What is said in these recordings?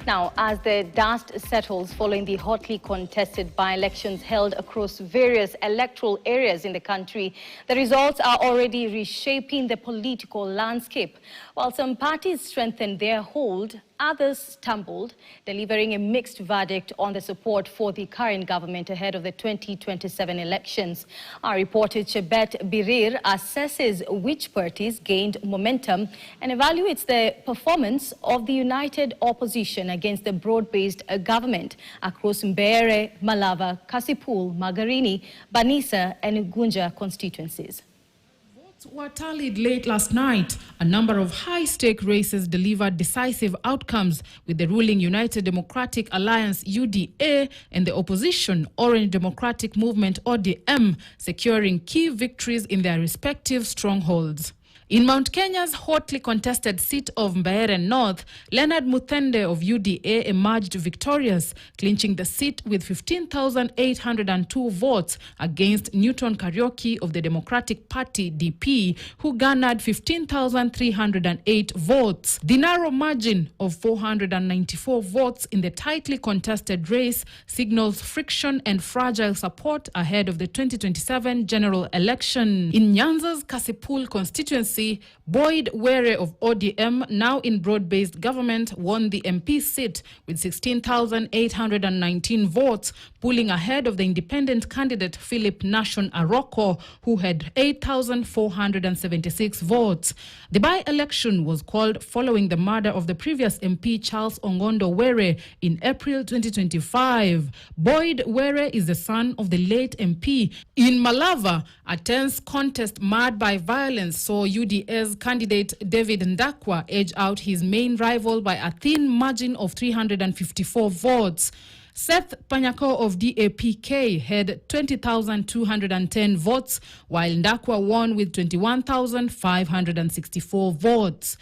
Now, as the dust settles following the hotly contested by-elections held across various electoral areas in the country, the results are already reshaping the political landscape. While some parties strengthened their hold, others stumbled, delivering a mixed verdict on the support for the current government ahead of the 2027 elections. Our reporter Chebet Birir assesses which parties gained momentum and evaluates the performance of the united opposition against the broad-based government across Mbeere, Malava, Kasipul, Magarini, Banisa and Ugunja constituencies. Were tallied late last night. A number of high-stake races delivered decisive outcomes, with the ruling United Democratic Alliance UDA and the opposition Orange Democratic Movement ODM securing key victories in their respective strongholds. In Mount Kenya's hotly contested seat of Mbeere North, Leonard Muthende of UDA emerged victorious, clinching the seat with 15,802 votes against Newton Kariuki of the Democratic Party DP, who garnered 15,308 votes. The narrow margin of 494 votes in the tightly contested race signals friction and fragile support ahead of the 2027 general election. In Nyanza's Kasipul constituency, Boyd Were of ODM, now in broad-based government, won the MP seat with 16,819 votes, pulling ahead of the independent candidate Philip Nation Aroko, who had 8,476 votes. The by-election was called following the murder of the previous MP Charles Ongondo Were in April 2025. Boyd Were is the son of the late MP. In Malava, a tense contest marred by violence saw UDA's candidate David Ndakwa edge out his main rival by a thin margin of 354 votes. Seth Panyako of DAPK had 20,210 votes, while Ndakwa won with 21,564 votes.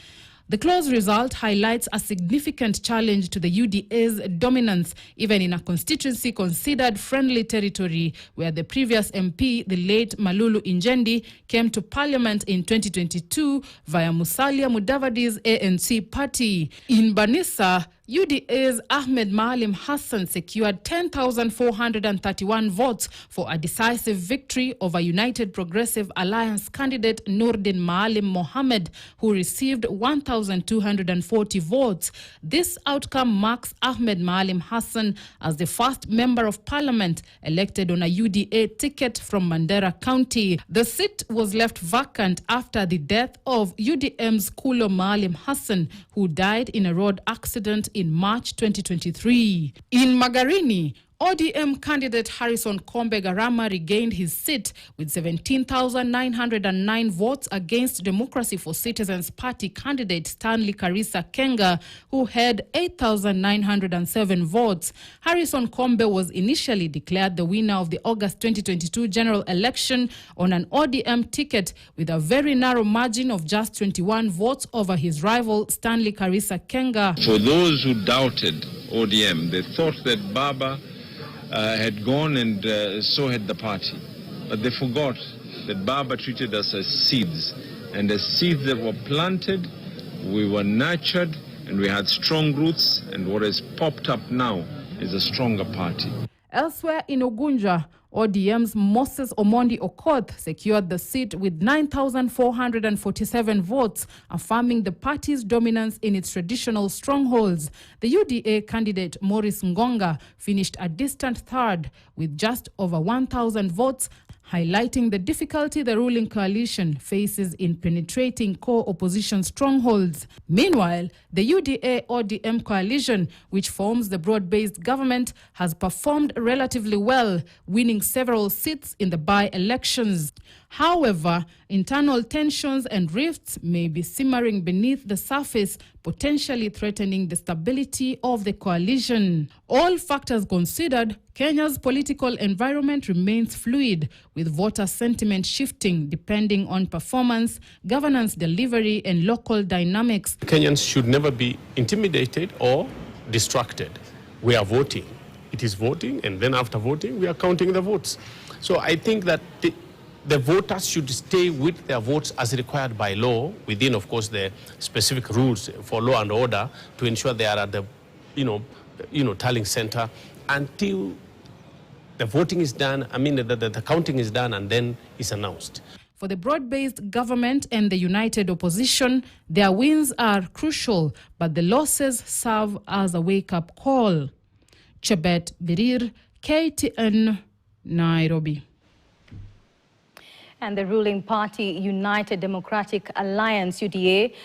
The close result highlights a significant challenge to the UDA's dominance, even in a constituency considered friendly territory, where the previous MP, the late Malulu Injendi, came to parliament in 2022 via Musalia Mudavadi's ANC party. In Banisa, UDA's Ahmed Maalim Hassan secured 10,431 votes for a decisive victory over United Progressive Alliance candidate Nurdin Maalim Mohammed, who received 1,240 votes. This outcome marks Ahmed Maalim Hassan as the first member of parliament elected on a UDA ticket from Mandera County. The seat was left vacant after the death of UDM's Kulo Maalim Hassan, who died in a road accident in March 2023. In Magarini, ODM candidate Harrison Kombe Garama regained his seat with 17,909 votes against Democracy for Citizens Party candidate Stanley Karisa Kenga, who had 8,907 votes. Harrison Kombe was initially declared the winner of the August 2022 general election on an ODM ticket with a very narrow margin of just 21 votes over his rival Stanley Karisa Kenga. For those who doubted ODM, they thought that Baba had gone and so had the party. But they forgot that Baba treated us as seeds. And as seeds that were planted, we were nurtured and we had strong roots. And what has popped up now is a stronger party. Elsewhere in Ugunja, ODM's Moses Omondi Okoth secured the seat with 9,447 votes, affirming the party's dominance in its traditional strongholds. The UDA candidate Maurice Ngonga finished a distant third with just over 1,000 votes, highlighting the difficulty the ruling coalition faces in penetrating core opposition strongholds. Meanwhile, the UDA-ODM coalition, which forms the broad-based government, has performed relatively well, winning several seats in the by-elections. However, internal tensions and rifts may be simmering beneath the surface, potentially threatening the stability of the coalition. All factors considered, Kenya's political environment remains fluid, with voter sentiment shifting depending on performance, governance delivery, and local dynamics. Kenyans should never be intimidated or distracted. We are voting. It is voting, and then after voting, we are counting the votes. So I think that the voters should stay with their votes as required by law, within, of course, the specific rules for law and order, to ensure they are at the tallying center until the voting is done, the counting is done, and then it's announced. For the broad-based government and the united opposition, their wins are crucial, but the losses serve as a wake-up call. Chebet Birir, KTN, Nairobi. And the ruling party, United Democratic Alliance, UDA,